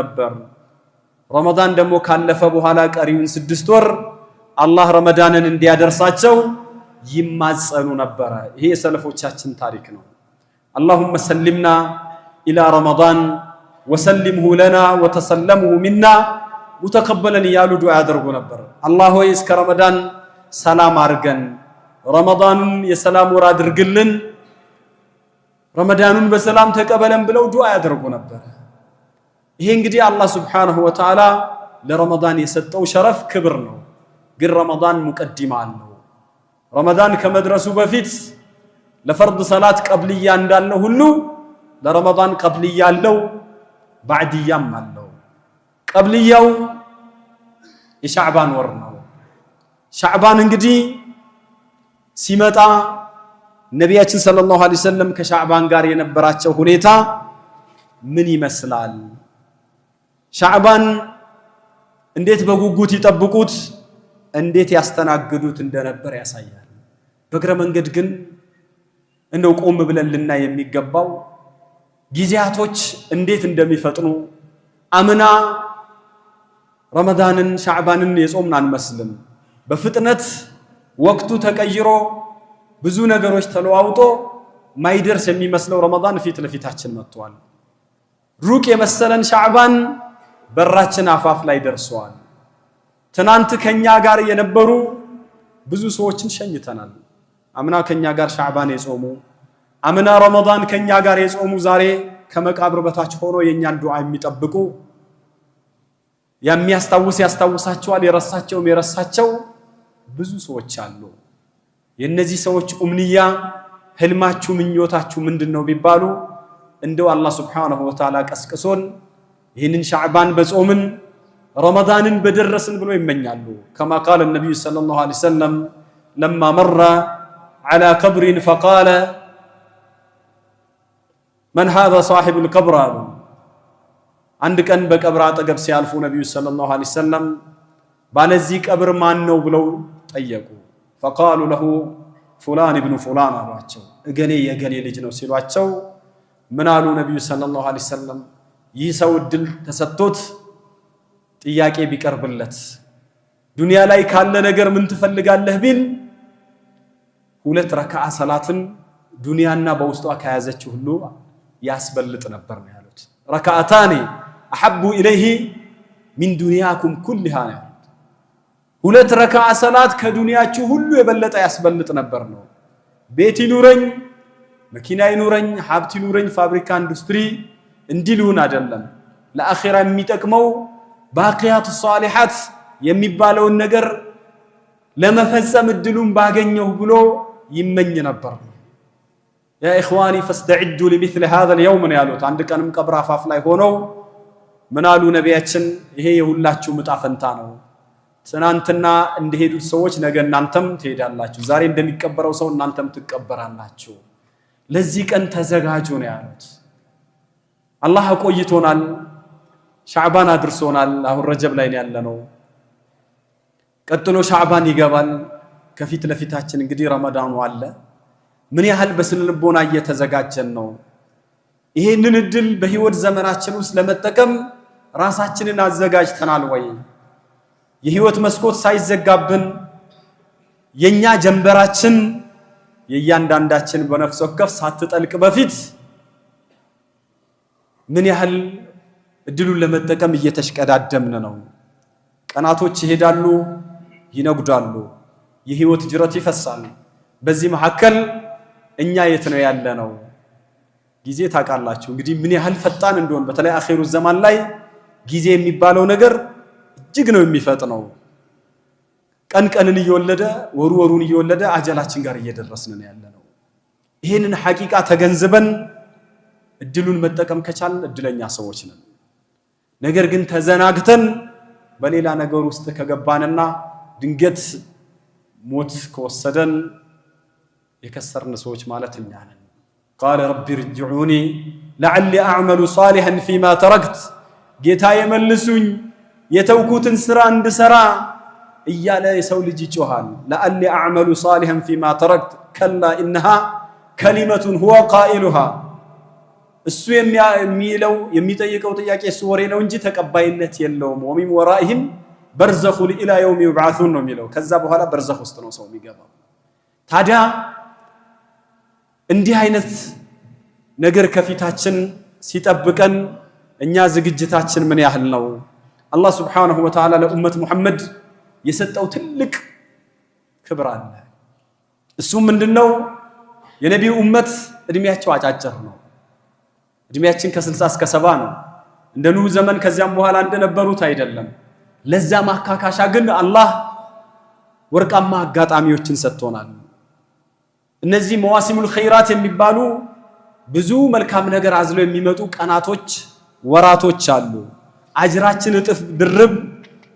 ነበር። ረመዳን ደግሞ ካለፈ በኋላ ቀሪውን 6 ወር አላህ ረመዳንን እንዲያደርሳቸው ይማጸኑ ነበር። ይሄ የሰለፎቻችን ታሪክ ነው። اللهم سلمنا إلى رمضان وسلمه لنا وتسلمه منا متقبلا يالو دعاء ያደርጉ ነበር። አላህ ሆይ እስከ ረመዳን ሰላም አርገን ረመዳንን የሰላም ወር አድርግልን ረመዳኑን በሰላም ተቀበለን ብለው ዱዓ ያደርጉ ነበር። ይሄ እንግዲህ አላህ Subhanahu Wa Ta'ala ለረመዳን የሰጠው ሸረፍ ክብር ነው። ግን ረመዳን ሙቀዲማ አለው። ረመዳን ከመድረሱ በፊት ለፈርድ ሰላት ቀብልያ እንዳለ ሁሉ ለረመዳን ቀብልያ አለው ባዕድያም አለው። ቀብልያው የሻዕባን ወር ነው። ሻዕባን እንግዲህ ሲመጣ ነቢያችን ሰለላሁ ዐለይሂ ወሰለም ከሻዕባን ጋር የነበራቸው ሁኔታ ምን ይመስላል? ሻዕባን እንዴት በጉጉት ይጠብቁት እንዴት ያስተናግዱት እንደነበር ያሳያል። በእግረ መንገድ ግን እንደው ቆም ብለን ልናይ የሚገባው ጊዜያቶች እንዴት እንደሚፈጥኑ አምና ረመዳንን ሻዕባንን የጾምን አንመስልም። በፍጥነት ወቅቱ ተቀይሮ ብዙ ነገሮች ተለዋውጦ ማይደርስ የሚመስለው ረመዳን ፊት ለፊታችን መጥቷል። ሩቅ የመሰለን ሻዕባን በራችን አፋፍ ላይ ደርሷል። ትናንት ከኛ ጋር የነበሩ ብዙ ሰዎችን ሸኝተናል። አምና ከኛ ጋር ሻዕባን የጾሙ አምና ረመዳን ከኛ ጋር የጾሙ ዛሬ ከመቃብር በታች ሆኖ የኛን ዱዓ የሚጠብቁ የሚያስታውስ ያስታውሳቸዋል የረሳቸው ብዙ ሰዎች አሉ። የነዚህ ሰዎች ኡምንያ ህልማችሁ ምኞታችሁ ምንድነው ቢባሉ እንደው አላህ Subhanahu Wa Ta'ala ቀስቅሶን ይህንን ሻዕባን በጾምን ረመዳንን በደረስን ብሎ ይመኛሉ። كما قال النبي صلى الله عليه وسلم لما مر على قبر فقال من هذا صاحب القبر አንድ ቀን በቀብር አጠገብ ሲያልፉ ነብዩ ሰለላሁ ዐለይሂ ወሰለም ባለዚህ ቀብር ማን ነው ብለው ጠየቁ። فقالوا له فلان ابن فلان አሏቸው። እገሌ የገሌ ልጅ ነው ሲሏቸው ምን አሉ ነብዩ ሰለላሁ ዐለይሂ ወሰለም ይህ ሰው እድል ተሰጥቶት ጥያቄ ቢቀርብለት ዱንያ ላይ ካለ ነገር ምን ትፈልጋለህ ቢል 2 ረካዓ ሰላትን ዱንያና በውስጧ ከያዘች ሁሉ ያስበልጥ ነበር ነው ያሉት። ረካዓታኒ አሐቡ ኢለይሂ ሚን ዱንያኩም ኩልሃ 2 ረካዓ ሰላት ከዱንያችሁ ሁሉ የበለጠ ያስበልጥ ነበር ነው። ቤት ይኑረኝ መኪና ይኑረኝ ሀብት ይኑረኝ ፋብሪካ ኢንዱስትሪ እንዲሉን አይደለም። ለአኺራ የሚጠቅመው ባቂያቱ ሷሊሃት የሚባለውን ነገር ለመፈጸም እድሉን ባገኘው ብሎ ይመኝ ነበር። ያ ኢኽዋኒ فاستعدوا لمثل هذا اليوم ያሉት አንድ ቀንም ቀብር አፋፍ ላይ ሆነው ምን አሉ ነቢያችን ይሄ የሁላችሁ ዕጣ ፈንታ ነው። ትናንትና እንደሄዱት ሰዎች ነገ እናንተም ትሄዳላችሁ። ዛሬ እንደሚቀበረው ሰው እናንተም ትቀበራላችሁ። ለዚህ ቀን ተዘጋጁ ነው ያሉት። አላህ ቆይቶናል። ሻዕባን አድርሶናል። አሁን ረጀብ ላይ ያለነው ቀጥሎ ሻዕባን ይገባል። ከፊት ለፊታችን እንግዲህ ረመዳኑ አለ። ምን ያህል በስልቦና እየተዘጋጀን ነው? ይሄንን እድል በህይወት ዘመናችን ውስጥ ለመጠቀም ራሳችንን አዘጋጅተናል ወይ? የህይወት መስኮት ሳይዘጋብን የኛ ጀንበራችን የእያንዳንዳችን በነፍስ ወከፍ ሳትጠልቅ በፊት ምን ያህል እድሉን ለመጠቀም እየተሽቀዳደምን ነው? ቀናቶች ይሄዳሉ ይነጉዳሉ። የህይወት ጅረት ይፈሳል። በዚህ መሐከል እኛ የት ነው ያለነው? ጊዜ ታውቃላችሁ እንግዲህ ምን ያህል ፈጣን እንደሆነ በተለይ አኺሩ ዘማን ላይ ጊዜ የሚባለው ነገር እጅግ ነው የሚፈጥነው። ቀን ቀንን እየወለደ ወሩን እየወለደ አጀላችን ጋር እየደረስን ነው ያለነው። ይሄንን ሐቂቃ ተገንዝበን እድሉን መጠቀም ከቻልን እድለኛ ሰዎች ነን። ነገር ግን ተዘናግተን በሌላ ነገር ውስጥ ከገባንና ድንገት ሞት ከወሰደን የከሰርነ ሰዎች ማለት እኛ ነን። قال رب ارجعوني لعلي اعمل صالحا فيما تركت ጌታዬ መልሱኝ የተውኩትን ስራ እንድሰራ እያለ የሰው ልጅ ይጮሃል። لعلي اعمل صالحا فيما تركت كلا انها كلمه هو قائلها እሱ የሚለው የሚጠይቀው ጥያቄ እሱ ወሬ ነው እንጂ ተቀባይነት የለውም። ወሚን ወራኢሂም በርዘኹን ኢላ የውም ይብዓሱን ነው የሚለው። ከዛ በኋላ በርዘኽ ውስጥ ነው ሰው የሚገባው። ታዲያ እንዲህ አይነት ነገር ከፊታችን ሲጠብቀን እኛ ዝግጅታችን ምን ያህል ነው? አላህ ሱብሓነሁ ወተዓላ ለኡመት ሙሐመድ የሰጠው ትልቅ ክብር አለ። እሱም ምንድነው? የነቢዩ ኡመት እድሜያቸው አጫጭር ነው። እድሜያችን ከ60 እስከ 70 ነው። እንደ ኑህ ዘመን ከዚያም በኋላ እንደነበሩት አይደለም። ለዛ ማካካሻ ግን አላህ ወርቃማ አጋጣሚዎችን ሰጥቶናል። እነዚህ መዋሲሙል ኸይራት የሚባሉ ብዙ መልካም ነገር አዝለው የሚመጡ ቀናቶች፣ ወራቶች አሉ። አጅራችን እጥፍ ድርብ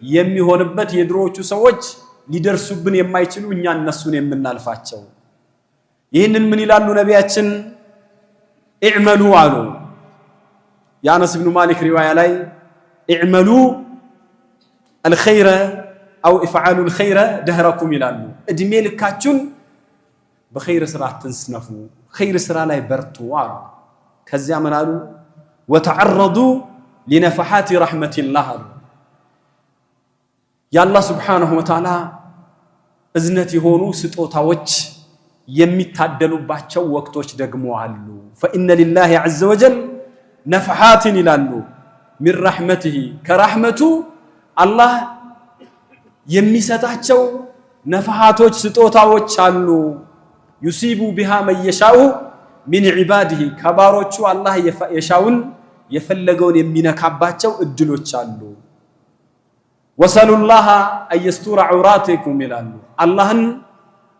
የሚሆንበት የድሮዎቹ ሰዎች ሊደርሱብን የማይችሉ እኛ እነሱን የምናልፋቸው። ይህንን ምን ይላሉ ነቢያችን? ኢዕመሉ አሉ። የአነስ ብኑ ማሊክ ሪዋያ ላይ ኢዕመሉ አልኸይረ አው ኢፍዓሉ አልኸይረ ደህረኩም ይላሉ። እድሜ ልካችሁን በኸይር ስራ አትንስነፉ፣ ኸይር ስራ ላይ በርቱ አሉ። ከዚያ ምን አሉ? ወተዓረዱ ሊነፈሓቲ ረሕመቲላህ አሉ። የአላህ ሱብሓነሁ ወተዓላ እዝነት የሆኑ ስጦታዎች የሚታደሉባቸው ወቅቶች ደግሞ አሉ። ፈኢነ ሊላሂ ዐዘ ወጀል ነፍሓትን ይላሉ ሚን ረሕመቲሂ ከራሕመቱ አላህ የሚሰጣቸው ነፍሓቶች ስጦታዎች አሉ። ዩሲቡ ቢሃ መን የሻኡ ሚን ዒባዲሂ ከባሮቹ አላህ የሻውን የፈለገውን የሚነካባቸው እድሎች አሉ። ወሰሉላህ አየስቱረ ዐውራቲኩም ይላሉ። አላህን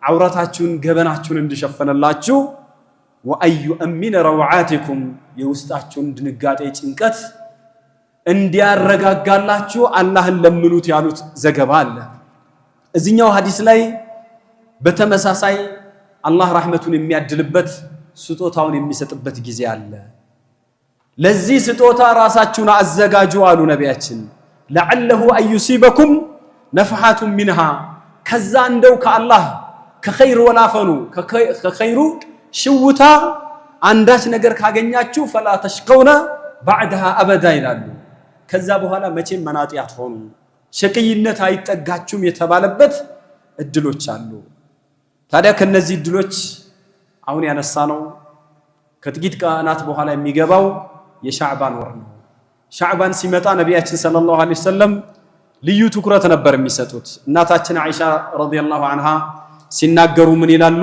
ዐውረታችሁን ገበናችሁን እንዲሸፈነላችሁ ወአዩአሚነ ረውዓቲኩም የውስጣችሁን ድንጋጤ ጭንቀት እንዲያረጋጋላችሁ አላህን ለምኑት ያሉት ዘገባ አለ። እዚህኛው ሐዲስ ላይ በተመሳሳይ አላህ ረሕመቱን የሚያድልበት ስጦታውን የሚሰጥበት ጊዜ አለ። ለዚህ ስጦታ ራሳችሁን አዘጋጁ አሉ ነቢያችን። ለዐለሁ አንዩሲበኩም ነፍሓቱን ሚንሃ ከዛ እንደው ከአላህ ከኸይር ወላፈኑ ከኸይሩ ሽውታ አንዳች ነገር ካገኛችሁ ፈላ ተሽቀውነ ባዕድሃ አበዳ ይላሉ። ከዛ በኋላ መቼም መናጢ አትሆኑ፣ ሸቅይነት አይጠጋችሁም የተባለበት እድሎች አሉ። ታዲያ ከነዚህ እድሎች አሁን ያነሳነው ከጥቂት ቀናት በኋላ የሚገባው የሻዕባን ወር ነው። ሻዕባን ሲመጣ ነቢያችን ሰለላሁ ዐለይሂ ወሰለም ልዩ ትኩረት ነበር የሚሰጡት። እናታችን አይሻ ረዲየላሁ ዐንሃ ሲናገሩ ምን ይላሉ?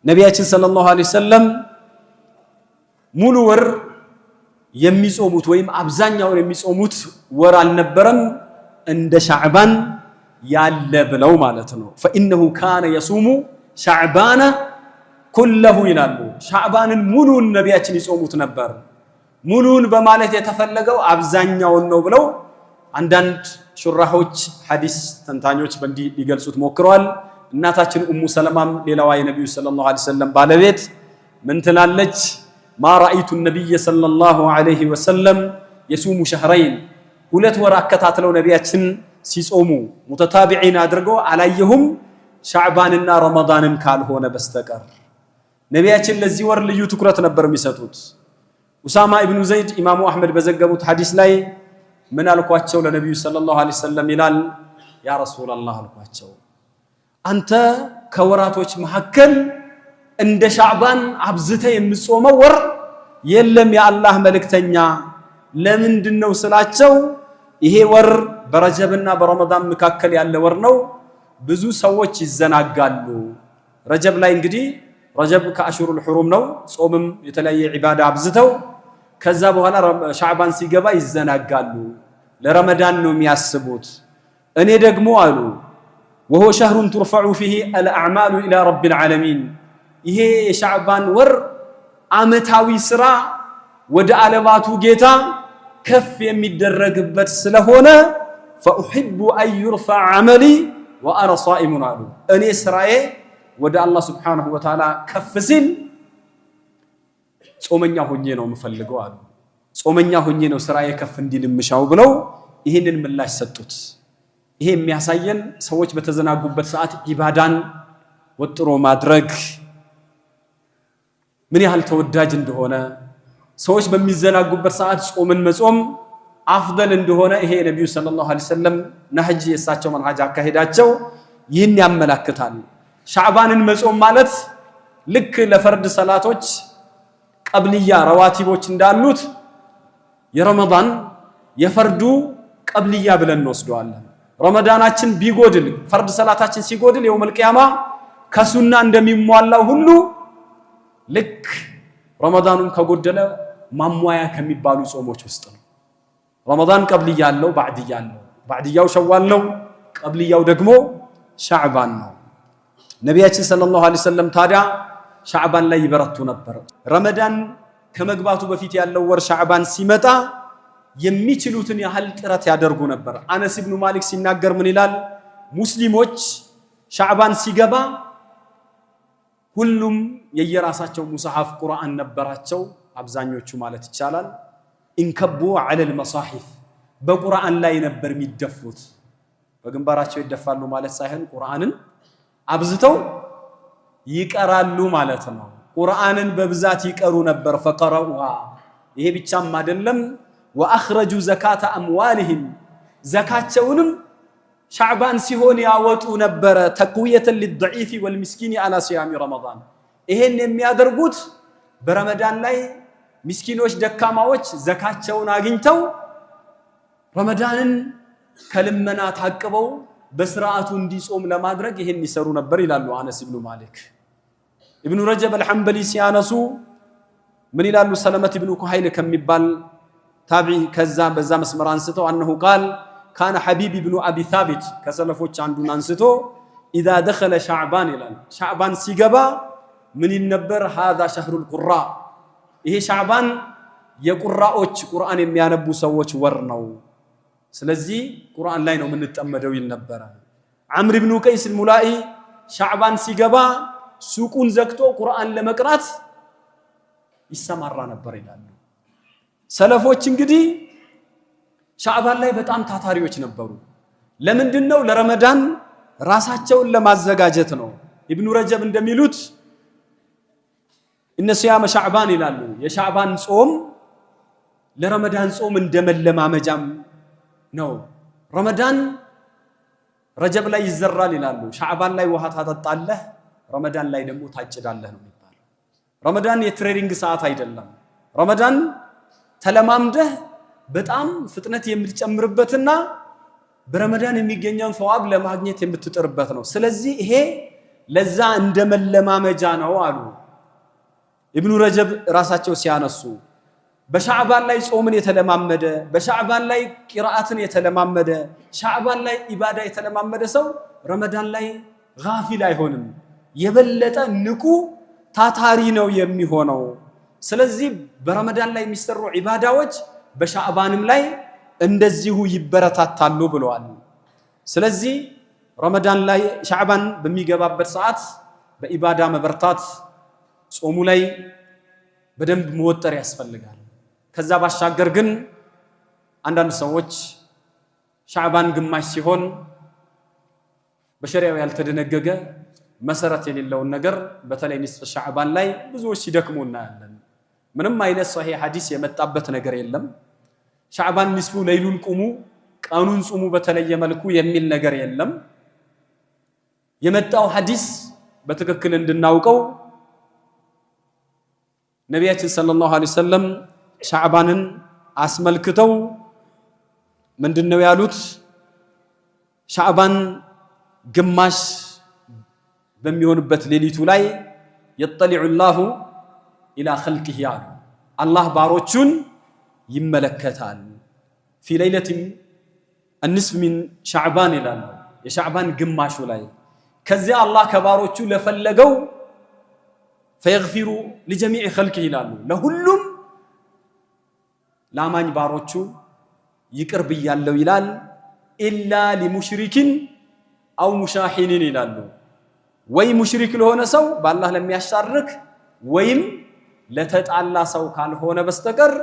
ነቢያችን ሰለላሁ ዐለይሂ ወሰለም ሙሉ ወር የሚጾሙት ወይም አብዛኛውን የሚጾሙት ወር አልነበረም እንደ ሻዕባን ያለ ብለው ማለት ነው። ፈኢነሁ ካነ የሱሙ ሻዕባነ ኩለሁ ይላሉ። ሻዕባንን ሙሉን ነቢያችን ይጾሙት ነበር። ሙሉን በማለት የተፈለገው አብዛኛውን ነው ብለው አንዳንድ ሹራሖች ሐዲስ ተንታኞች በእንዲህ ሊገልጹት ሞክረዋል። እናታችን ኡሙ ሰለማም ሌላዋ የነቢዩ ሰለላሁ ዐለይሂ ወሰለም ባለቤት ምን ትላለች? ማ ረአይቱ ነቢይ ሰለላሁ ዐለይሂ ወሰለም የሱሙ ሸህረይን ሁለት ወር አከታትለው ነቢያችን ሲጾሙ ሙተታቢዒን አድርገው አላየሁም ሻዕባንና ረመዳንን ካልሆነ በስተቀር። ነቢያችን ለዚህ ወር ልዩ ትኩረት ነበር የሚሰጡት። ኡሳማ ኢብኑ ዘይድ ኢማሙ አሕመድ በዘገቡት ሐዲስ ላይ ምን አልኳቸው ለነቢዩ ሰለላሁ ዐለይሂ ወሰለም ይላል፣ ያ ረሱላላህ አልኳቸው አንተ ከወራቶች መካከል እንደ ሻዕባን አብዝተ የምጾመው ወር የለም የአላህ መልእክተኛ፣ ለምንድነው ስላቸው ይሄ ወር በረጀብና በረመዳን መካከል ያለ ወር ነው። ብዙ ሰዎች ይዘናጋሉ። ረጀብ ላይ እንግዲህ ረጀብ ከአሽሩል ሑሩም ነው። ጾምም የተለያየ ዒባዳ አብዝተው ከዛ በኋላ ሻዕባን ሲገባ ይዘናጋሉ። ለረመዳን ነው የሚያስቡት። እኔ ደግሞ አሉ ወሆ ሸህሩን ቱርፈዑ ፊሂ አልአዕማሉ ኢላ ረቢል ዓለሚን ይሄ የሻዕባን ወር ዓመታዊ ስራ ወደ ዓለማቱ ጌታ ከፍ የሚደረግበት ስለሆነ ፈኡሒቡ አን ዩርፈዕ ዐመሊ ወአነ ሷኢሙን አሉ እኔ ስራዬ ወደ አላህ ሱብሓነሁ ወተዓላ ከፍ ሲል ጾመኛ ሆኜ ነው የምፈልገው አሉ። ጾመኛ ሆኜ ነው ስራዬ ከፍ እንዲል የምሻው ብለው ይህንን ምላሽ ሰጡት። ይሄ የሚያሳየን ሰዎች በተዘናጉበት ሰዓት ኢባዳን ወጥሮ ማድረግ ምን ያህል ተወዳጅ እንደሆነ ሰዎች በሚዘናጉበት ሰዓት ጾምን መጾም አፍደል እንደሆነ ይሄ ነብዩ ሰለላሁ ዐለይሂ ወሰለም ነህጅ የሳቸው መንሃጅ አካሄዳቸው ይህን ያመላክታል። ሻዕባንን መጾም ማለት ልክ ለፈርድ ሰላቶች ቀብልያ ረዋቲቦች እንዳሉት የረመዳን የፈርዱ ቀብልያ ብለን እንወስደዋለን። ረመዳናችን ቢጎድል ፈርድ ሰላታችን ሲጎድል የውመል ቂያማ ከሱና እንደሚሟላው ሁሉ ልክ ረመዳኑን ከጎደለ ማሟያ ከሚባሉ ጾሞች ውስጥ ነው። ረመዳን ቀብልያ አለው፣ ባዕድያ አለው። ባዕድያው ሸዋል ነው፣ ቀብልያው ደግሞ ሻዕባን ነው። ነቢያችን ሰለላሁ ዐለይሂ ወሰለም ታዲያ ሻዕባን ላይ ይበረቱ ነበር። ረመዳን ከመግባቱ በፊት ያለው ወር ሻዕባን ሲመጣ የሚችሉትን ያህል ጥረት ያደርጉ ነበር። አነስ ኢብኑ ማሊክ ሲናገር ምን ይላል? ሙስሊሞች ሻዕባን ሲገባ ሁሉም የየራሳቸው ሙስሐፍ ቁርአን ነበራቸው፣ አብዛኞቹ ማለት ይቻላል። እንከቡ ዐለል መሳሒፍ በቁርአን ላይ ነበር የሚደፉት። በግንባራቸው ይደፋሉ ማለት ሳይሆን ቁርአንን አብዝተው ይቀራሉ ማለት ነው። ቁርአንን በብዛት ይቀሩ ነበር። ፈቀረኡሃ ይሄ ብቻም አይደለም፣ ወአኽረጁ ዘካተ አምዋልህም ዘካቸውንም ሻዕባን ሲሆን ያወጡ ነበረ። ተቅዊየተን ሊደዒፍ ወልሚስኪን አላ ሲያሚ ረመዳን። ይሄን የሚያደርጉት በረመዳን ላይ ምስኪኖች ደካማዎች ዘካቸውን አግኝተው ረመዳንን ከልመና ታቅበው በስርዓቱ እንዲጾም ለማድረግ ይሄን ይሰሩ ነበር ይላሉ አነስ ኢብኑ ማሊክ። ኢብኑ ረጀብ አልሐንበሊ ሲያነሱ ምን ይላሉ? ሰለመት ኢብኑ ኩሃይል ከሚባል ታቢዒ ከዛ በዛ መስመር አንስተው አነሁ ቃል ካነ ሐቢብ ኢብኑ አቢ ሳቢት ከሰለፎች አንዱን አንስቶ ኢዛ ደኸለ ሻዕባን ይላል፣ ሻዕባን ሲገባ ምን ይል ነበር? ሃዛ ሸህሩል ቁራ፣ ይሄ ሻዕባን የቁራዎች ቁርአን የሚያነቡ ሰዎች ወር ነው፣ ስለዚህ ቁርአን ላይ ነው የምንጠመደው ይል ነበረ። ዐምር ኢብኑ ቀይስ አልሙላኢ ሻዕባን ሲገባ ሱቁን ዘግቶ ቁርአን ለመቅራት ይሰማራ ነበር ይላሉ። ሰለፎች እንግዲህ ሻዕባን ላይ በጣም ታታሪዎች ነበሩ። ለምንድነው? ለረመዳን ራሳቸውን ለማዘጋጀት ነው። ኢብኑ ረጀብ እንደሚሉት እነ ሲያመ ሻዕባን ይላሉ፣ የሻዕባን ጾም ለረመዳን ጾም እንደመለማመጃም ነው። ረመዳን ረጀብ ላይ ይዘራል ይላሉ፣ ሻዕባን ላይ ውሃ ታጠጣለህ፣ ረመዳን ላይ ደግሞ ታጭዳለህ ነው የሚባለው። ረመዳን የትሬኒንግ ሰዓት አይደለም። ረመዳን ተለማምደህ በጣም ፍጥነት የምትጨምርበትና በረመዳን የሚገኘውን ሰዋብ ለማግኘት የምትጥርበት ነው። ስለዚህ ይሄ ለዛ እንደመለማመጃ ነው አሉ ኢብኑ ረጀብ ራሳቸው ሲያነሱ። በሻዕባን ላይ ጾምን የተለማመደ፣ በሻዕባን ላይ ቂራአትን የተለማመደ፣ ሻዕባን ላይ ኢባዳ የተለማመደ ሰው ረመዳን ላይ ጋፊል አይሆንም፣ የበለጠ ንቁ ታታሪ ነው የሚሆነው። ስለዚህ በረመዳን ላይ የሚሰሩ ዒባዳዎች በሻዕባንም ላይ እንደዚሁ ይበረታታሉ ብለዋል። ስለዚህ ረመዳን ላይ ሻዕባን በሚገባበት ሰዓት በኢባዳ መበርታት፣ ጾሙ ላይ በደንብ መወጠር ያስፈልጋል። ከዛ ባሻገር ግን አንዳንድ ሰዎች ሻዕባን ግማሽ ሲሆን በሸሪዓው ያልተደነገገ መሰረት የሌለውን ነገር በተለይ ንስፍ ሻዕባን ላይ ብዙዎች ሲደክሙ እናያለን። ምንም አይነት ሶሒህ ሐዲስ የመጣበት ነገር የለም። ሻዕባን ንስፉ ለይሉን ቁሙ፣ ቀኑን ጹሙ በተለየ መልኩ የሚል ነገር የለም። የመጣው ሐዲስ በትክክል እንድናውቀው ነቢያችን ሰለላሁ ዐለይሂ ወሰለም ሻዕባንን አስመልክተው ምንድነው ያሉት? ሻዕባን ግማሽ በሚሆንበት ሌሊቱ ላይ የጠሊዑ ላሁ ኢላ ኸልቂሂ አሉ፣ አላህ ባሮቹን ይመለከታል። ፊ ለይለት النصف من ሻዕባን ይላሉ፣ የሻዕባን ግማሹ ላይ። ከዚያ አላህ ከባሮቹ ለፈለገው ፈየግፊሩ ሊጀሚዕ ኸልቂሂ ይላሉ፣ ለሁሉም ለአማኝ ባሮቹ ይቅር ብያለሁ ይላል። ኢላ ሊሙሽሪኪን አው ሙሻሒኒን ይላሉ፣ ወይ ሙሽሪክ ለሆነ ሰው በአላህ ለሚያሻርክ ወይም ለተጣላ ሰው ካልሆነ በስተቀር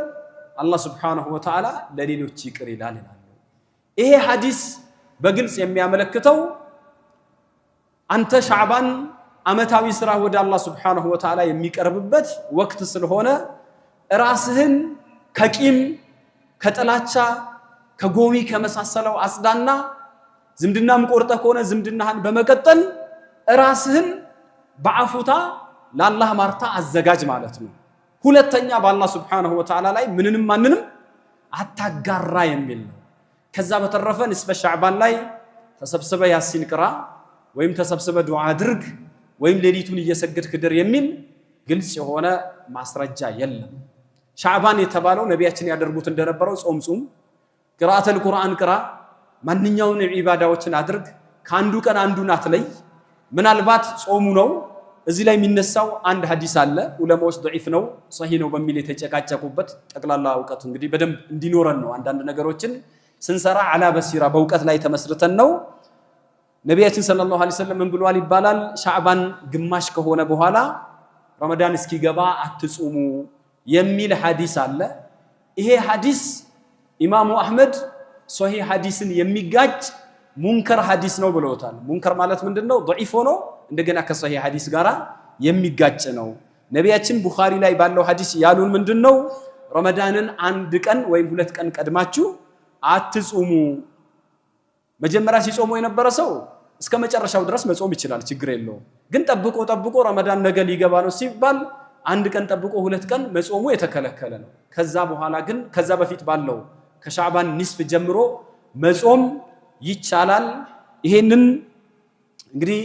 አላህ ሱብሓነሁ ወተዓላ ለሌሎች ይቅር ይላል ይላሉ። ይሄ ሐዲስ በግልጽ የሚያመለክተው አንተ ሻዕባን ዓመታዊ ስራ ወደ አላህ ሱብሓነሁ ወተዓላ የሚቀርብበት ወቅት ስለሆነ ራስህን ከቂም ከጥላቻ ከጎሚ ከመሳሰለው አጽዳና ዝምድናም ቆርጠህ ከሆነ ዝምድናህን በመቀጠል ራስህን በአፉታ ለአላህ ማርታ አዘጋጅ ማለት ነው። ሁለተኛ በአላህ ሱብሓነሁ ወተዓላ ላይ ምንንም ማንንም አታጋራ የሚል ነው። ከዛ በተረፈ ንስፈ ሻዕባን ላይ ተሰብስበ ያሲን ቅራ ወይም ተሰብስበ ዱዓ አድርግ ወይም ሌሊቱን እየሰገድክ ድር የሚል ግልጽ የሆነ ማስረጃ የለም። ሻዕባን የተባለው ነቢያችን ያደርጉት እንደነበረው ጾም፣ ቅራአተል ቁርአን ቅራ፣ ማንኛውን ዒባዳዎችን አድርግ፣ ከአንዱ ቀን አንዱን አትለይ። ምናልባት ጾሙ ነው እዚህ ላይ የሚነሳው አንድ ሐዲስ አለ ዑለማዎች ضعيف ነው ሰሂህ ነው በሚል የተጨቃጨቁበት ጠቅላላ ዕውቀት እንግዲህ በደንብ እንዲኖረን ነው። አንዳንድ ነገሮችን ስንሰራ አላ በሲራ በዕውቀት ላይ ተመስርተን ነው። ነቢያችን ሰለላሁ ዐለይሂ ወሰለም ምን ብለዋል ይባላል? ሻዕባን ግማሽ ከሆነ በኋላ ረመዳን እስኪገባ አትጹሙ የሚል ሐዲስ አለ። ይሄ ሐዲስ ኢማሙ አህመድ ሶሂህ ሐዲስን የሚጋጭ ሙንከር ሐዲስ ነው ብለውታል። ሙንከር ማለት ምንድነው? ضعيف ሆኖ እንደገና ከሶሂህ ሐዲስ ጋራ የሚጋጭ ነው። ነቢያችን ቡኻሪ ላይ ባለው ሐዲስ ያሉን ምንድነው? ረመዳንን አንድ ቀን ወይም ሁለት ቀን ቀድማችሁ አትጹሙ። መጀመሪያ ሲጾሙ የነበረ ሰው እስከ መጨረሻው ድረስ መጾም ይችላል፣ ችግር የለውም። ግን ጠብቆ ረመዳን ነገ ሊገባ ነው ሲባል አንድ ቀን ጠብቆ ሁለት ቀን መጾሙ የተከለከለ ነው። ከዛ በኋላ ግን ከዛ በፊት ባለው ከሻዕባን ንስፍ ጀምሮ መጾም ይቻላል። ይሄንን እንግዲህ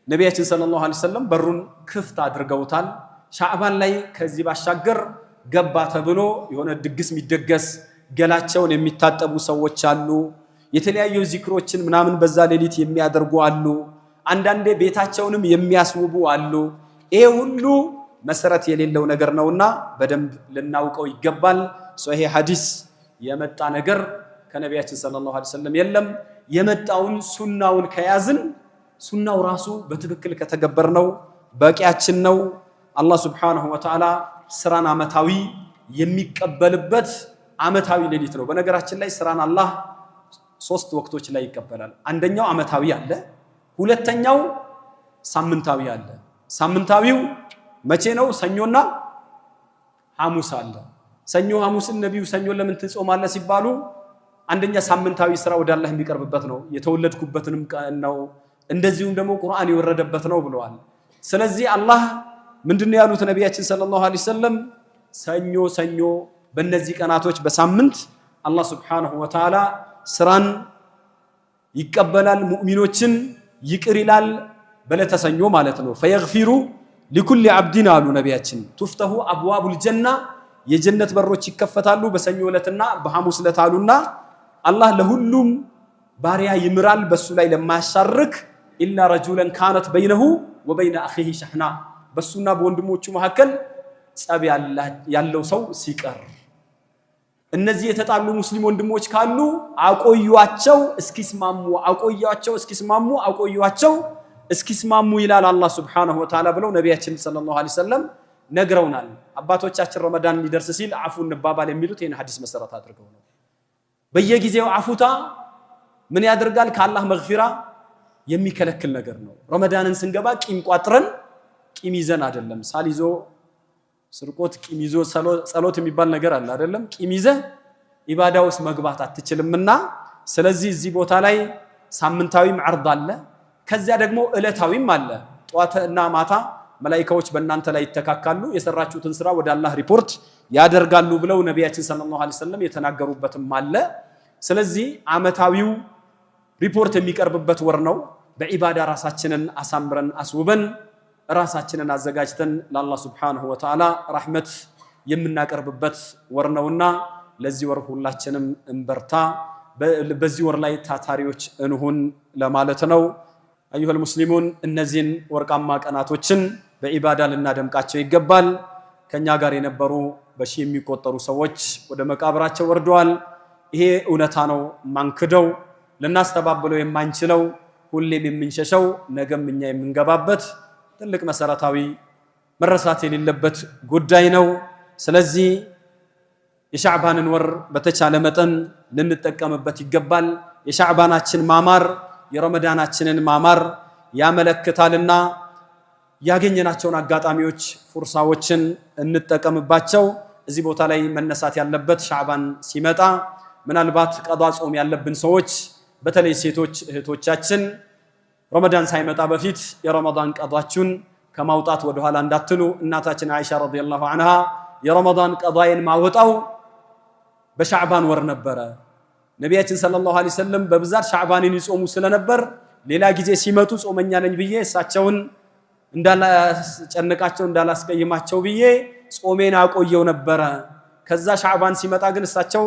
ነቢያችን ሰለላሁ ዐለይሂ ወሰለም በሩን ክፍት አድርገውታል። ሻዕባን ላይ ከዚህ ባሻገር ገባ ተብሎ የሆነ ድግስ የሚደገስ ገላቸውን የሚታጠቡ ሰዎች አሉ። የተለያዩ ዚክሮችን ምናምን በዛ ሌሊት የሚያደርጉ አሉ። አንዳንዴ ቤታቸውንም የሚያስውቡ አሉ። ይሄ ሁሉ መሰረት የሌለው ነገር ነውና በደንብ ልናውቀው ይገባል። ሶሂህ ሐዲስ የመጣ ነገር ከነቢያችን ሰለላሁ ዐለይሂ ወሰለም የለም። የመጣውን ሱናውን ከያዝን ሱናው ራሱ በትክክል ከተገበርነው በቂያችን ነው። አላህ ሱብሓነሁ ወተዓላ ስራን አመታዊ የሚቀበልበት አመታዊ ሌሊት ነው። በነገራችን ላይ ስራን አላህ ሶስት ወቅቶች ላይ ይቀበላል። አንደኛው አመታዊ አለ፣ ሁለተኛው ሳምንታዊ አለ። ሳምንታዊው መቼ ነው? ሰኞና ሐሙስ አለ። ሰኞ ሐሙስን ነብዩ ሰኞ ለምን ትጾማለህ ሲባሉ አንደኛ ሳምንታዊ ስራ ወደ አላህ የሚቀርብበት ነው፣ የተወለድኩበትንም ቀን ነው፣ እንደዚሁም ደግሞ ቁርአን የወረደበት ነው ብለዋል። ስለዚህ አላህ ምንድነው ያሉት ነቢያችን ሰለላሁ ዐለይሂ ወሰለም? ሰኞ በእነዚህ ቀናቶች በሳምንት አላህ ሱብሓነሁ ወተዓላ ስራን ይቀበላል፣ ሙእሚኖችን ይቅር ይላል። በዕለተ ሰኞ ማለት ነው። ፈየግፊሩ ሊኩሊ ዓብዲን አሉ ነቢያችን። ቱፍተሁ አብዋቡል ጀና፣ የጀነት በሮች ይከፈታሉ በሰኞ ዕለትና በሐሙስ ዕለት አሉና አላህ ለሁሉም ባሪያ ይምራል በሱ ላይ ለማያሻርክ ኢላ ረጁለን ካነት በይነሁ ወበይነ አኺሂ ሸሕና፣ በሱና በወንድሞቹ መካከል ጸብ ያለው ሰው ሲቀር። እነዚህ የተጣሉ ሙስሊም ወንድሞች ካሉ አቆዩዋቸው እስኪስማሙ ይላል አላህ ሱብሓነሁ ወተዓላ ብለው ነቢያችን ሰለላሁ ዐለይሂ ወሰለም ነግረውናል። አባቶቻችን ረመዳን ሊደርስ ሲል አፉ እንባባል የሚሉት ይህን ሐዲስ መሰረት አድርገው ነው። በየጊዜው አፉታ ምን ያደርጋል? ከአላህ መግፊራ የሚከለክል ነገር ነው። ረመዳንን ስንገባ ቂም ቋጥረን ቂም ይዘን አይደለም። ሳሊዞ ስርቆት፣ ቂም ይዞ ጸሎት የሚባል ነገር አለ አይደለም። ቂም ይዘህ ኢባዳ ውስጥ መግባት አትችልምና ስለዚህ እዚህ ቦታ ላይ ሳምንታዊም ዐርድ አለ፣ ከዚያ ደግሞ ዕለታዊም አለ። ጧትና ማታ መላኢካዎች በእናንተ ላይ ይተካካሉ፣ የሰራችሁትን ስራ ወደ አላህ ሪፖርት ያደርጋሉ ብለው ነቢያችን ሰለላሁ ዐለይሂ ወሰለም የተናገሩበትም አለ። ስለዚህ አመታዊው ሪፖርት የሚቀርብበት ወር ነው። በኢባዳ ራሳችንን አሳምረን አስውበን ራሳችንን አዘጋጅተን ለአላህ ሱብሓነሁ ወተዓላ ረሕመት የምናቀርብበት ወር ነውና ለዚህ ወር ሁላችንም እንበርታ፣ በዚህ ወር ላይ ታታሪዎች እንሁን ለማለት ነው። አዩሀል ሙስሊሙን እነዚህን ወርቃማ ቀናቶችን በኢባዳ ልናደምቃቸው ይገባል። ከኛ ጋር የነበሩ በሺህ የሚቆጠሩ ሰዎች ወደ መቃብራቸው ወርደዋል። ይሄ እውነታ ነው፣ ማንክደው ልናስተባብለው የማንችለው ሁሌም የምንሸሸው ነገም እኛ የምንገባበት ትልቅ መሰረታዊ መረሳት የሌለበት ጉዳይ ነው። ስለዚህ የሻዕባንን ወር በተቻለ መጠን ልንጠቀምበት ይገባል። የሻዕባናችን ማማር የረመዳናችንን ማማር ያመለክታልና ያገኘናቸውን አጋጣሚዎች ፉርሳዎችን እንጠቀምባቸው። እዚህ ቦታ ላይ መነሳት ያለበት ሻዕባን ሲመጣ ምናልባት ቀዷ ጾም ያለብን ሰዎች በተለይ ሴቶች እህቶቻችን ረመዳን ሳይመጣ በፊት የረመዳን ቀዷችሁን ከማውጣት ወደ ኋላ እንዳትሉ። እናታችን አይሻ ረዲየላሁ ዐንሃ የረመዳን ቀዷዬን ማወጣው በሻዕባን ወር ነበረ። ነቢያችን ሰለላሁ ዐለይሂ ወሰለም በብዛት ሻዕባንን ይጾሙ ስለነበር ሌላ ጊዜ ሲመጡ ጾመኛ ነኝ ብዬ እሳቸውን እንዳላስጨንቃቸው እንዳላስቀይማቸው ብዬ ጾሜን አቆየው ነበረ። ከዛ ሻዕባን ሲመጣ ግን እሳቸው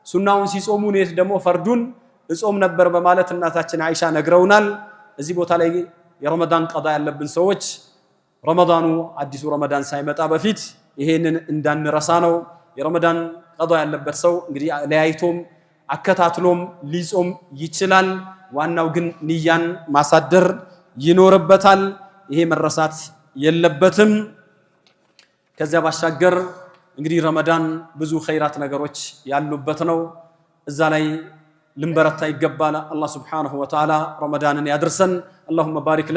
ሱናውን ሲጾሙ እኔ ደግሞ ፈርዱን እጾም ነበር በማለት እናታችን አይሻ ነግረውናል። እዚህ ቦታ ላይ የረመዳን ቀዷ ያለብን ሰዎች ረመዳኑ አዲሱ ረመዳን ሳይመጣ በፊት ይሄንን እንዳንረሳ ነው። የረመዳን ቀዷ ያለበት ሰው እንግዲህ ለያይቶም አከታትሎም ሊጾም ይችላል። ዋናው ግን ንያን ማሳደር ይኖርበታል። ይሄ መረሳት የለበትም። ከዚያ ባሻገር እንግዲህ ረመዳን ብዙ ኸይራት ነገሮች ያሉበት ነው። እዛ ላይ ልንበረታ ይገባል። አላህ ሱብሓነሁ ወተዓላ ረመዳንን ያድርሰን። አላሁመ ባሪክ